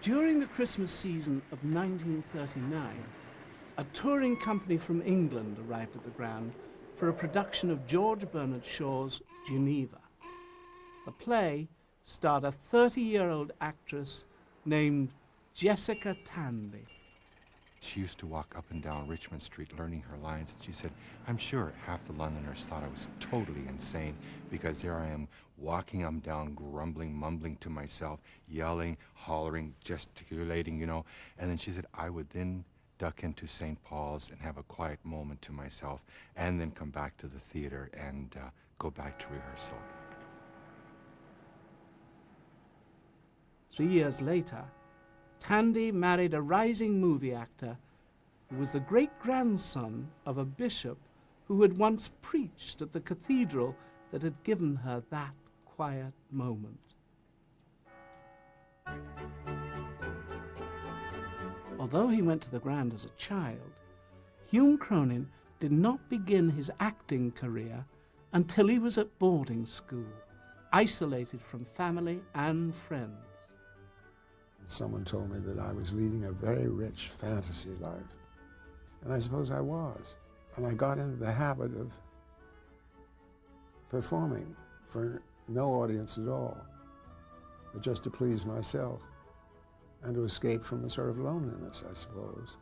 During the Christmas season of 1939, a touring company from England arrived at the Grand for a production of George Bernard Shaw's Geneva. The play starred a 30-year-old actress named Jessica Tandy. She used to walk up and down Richmond Street learning her lines, and she said, I'm sure half the Londoners thought I was totally insane because there I am walking up and down, grumbling, mumbling to myself, yelling, hollering, gesticulating, you know. And then she said, I would then duck into St. Paul's and have a quiet moment to myself and then come back to the theater and go back to rehearsal. 3 years later, Tandy married a rising movie actor who was the great-grandson of a bishop who had once preached at the cathedral that had given her that quiet moment. Although he went to the Grand as a child, Hume Cronin did not begin his acting career until he was at boarding school, isolated from family and friends. Someone told me that I was leading a very rich fantasy life, and I suppose I was. And I got into the habit of performing for no audience at all, but just to please myself and to escape from a sort of loneliness, I suppose.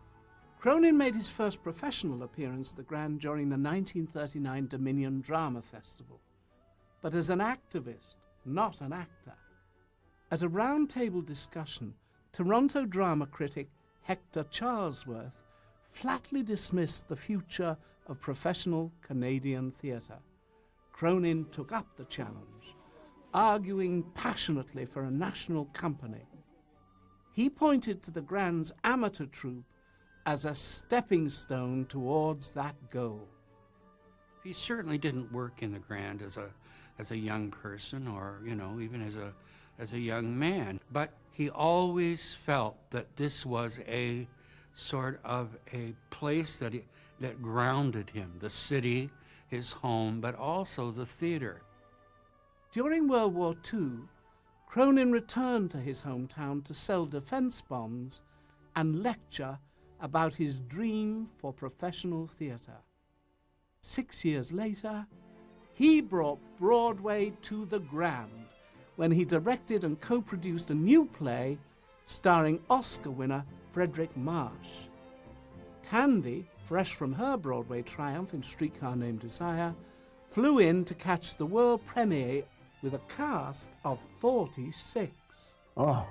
Cronin made his first professional appearance at the Grand during the 1939 Dominion Drama Festival, but as an activist, not an actor. At a round-table discussion, Toronto drama critic Hector Charlesworth flatly dismissed the future of professional Canadian theatre. Cronin took up the challenge, arguing passionately for a national company. He pointed to the Grand's amateur troupe as a stepping stone towards that goal. He certainly didn't work in the Grand as a young person or, you know, even as a young man. But he always felt that this was a sort of a place that grounded him, the city, his home, but also the theater. During World War II, Cronin returned to his hometown to sell defense bonds and lecture about his dream for professional theater. 6 years later, he brought Broadway to the Grand when he directed and co-produced a new play starring Oscar winner Frederick Marsh. Tandy, fresh from her Broadway triumph in Streetcar Named Desire, flew in to catch the world premiere with a cast of 46. Oh.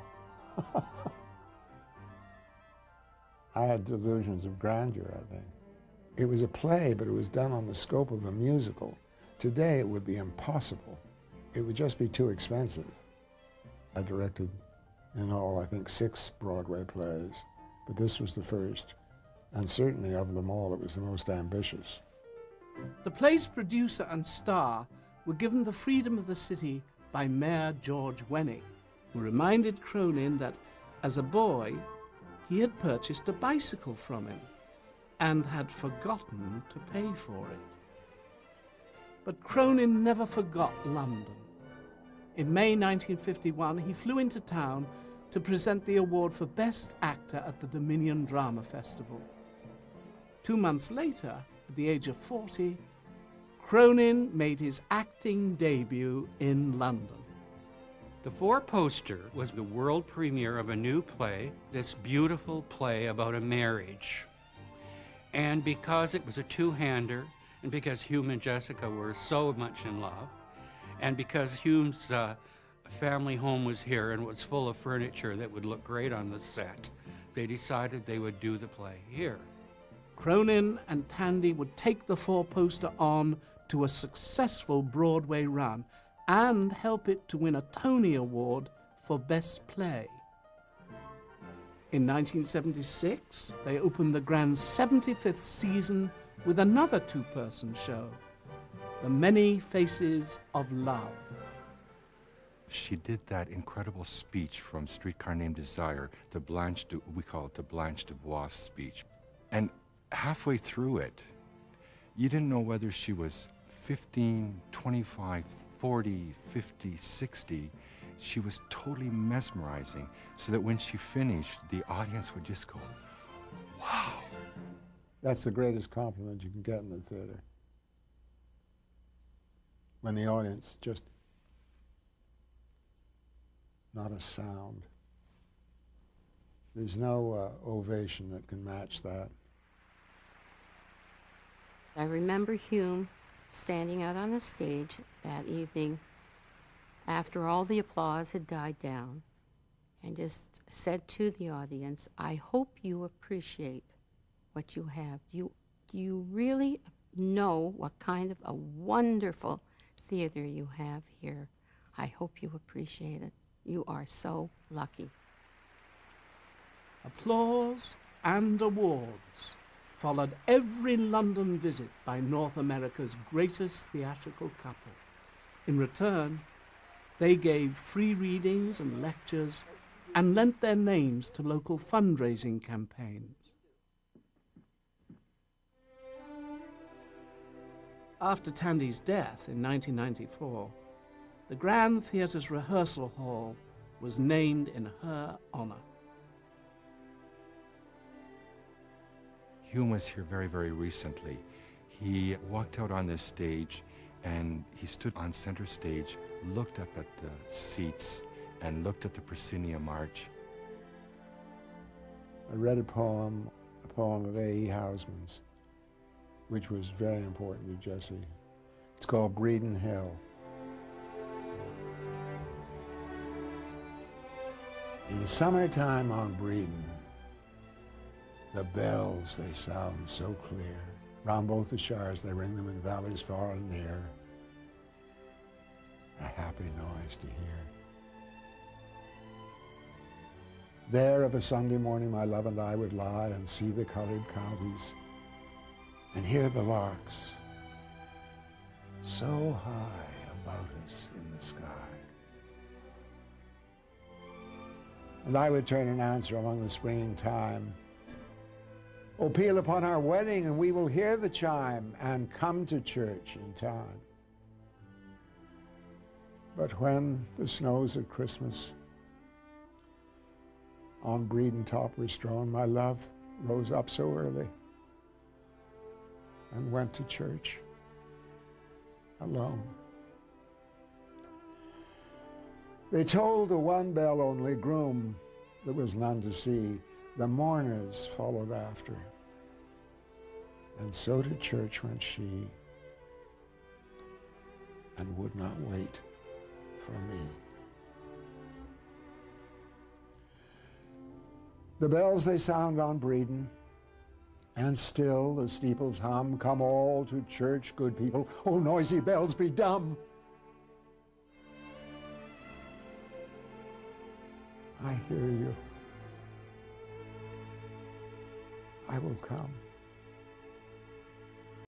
I had delusions of grandeur, I think. It was a play, but it was done on the scope of a musical. Today, it would be impossible. It would just be too expensive. I directed, in all, I think, 6 Broadway plays, but this was the first, and certainly of them all, it was the most ambitious. The play's producer and star were given the freedom of the city by Mayor George Wenning, who reminded Cronin that, as a boy, he had purchased a bicycle from him and had forgotten to pay for it. But Cronin never forgot London. In May 1951, he flew into town to present the award for Best Actor at the Dominion Drama Festival. 2 months later, at the age of 40, Cronin made his acting debut in London. The four-poster was the world premiere of a new play, this beautiful play about a marriage. And because it was a two-hander, and because Hume and Jessica were so much in love, and because Hume's family home was here and was full of furniture that would look great on the set, they decided they would do the play here. Cronin and Tandy would take the four-poster on to a successful Broadway run and help it to win a Tony Award for Best Play. In 1976, they opened the Grand's 75th season with another two-person show, The Many Faces of Love. She did that incredible speech from Streetcar Named Desire, we call it the Blanche Dubois speech. And halfway through it, you didn't know whether she was 15, 25, 40, 50, 60. she was totally mesmerizing, so that when she finished, the audience would just go, wow. That's the greatest compliment you can get in the theater. When the audience just, not a sound. There's no ovation that can match that. I remember Hume standing out on the stage that evening after all the applause had died down and just said to the audience, I hope you appreciate what you have. Do you really know what kind of a wonderful theater you have here? I hope you appreciate it. You are so lucky. Applause and awards followed every London visit by North America's greatest theatrical couple. In return, they gave free readings and lectures and lent their names to local fundraising campaigns. After Tandy's death in 1994, the Grand Theatre's rehearsal hall was named in her honor. Hume was here very, very recently. He walked out on this stage and he stood on center stage, looked up at the seats and looked at the proscenium arch. I read a poem of A.E. Housman's, which was very important to Jesse. It's called Breeden Hill. In summertime on Breeden, the bells, they sound so clear. Round both the shires, they ring them in valleys far and near. A happy noise to hear. There of a Sunday morning, my love and I would lie and see the colored counties and hear the larks so high about us in the sky. And I would turn and answer among the springing time, "Oh, peal upon our wedding, and we will hear the chime and come to church in time." But when the snows at Christmas on Breeden top were strewn, my love rose up so early and went to church alone. They tolled the one bell only, groom there was none to see. The mourners followed after, and so to church went she, and would not wait for me. The bells they sound on Breeden, and still the steeples hum, "Come all to church, good people, oh noisy bells, be dumb." I hear you. I will come.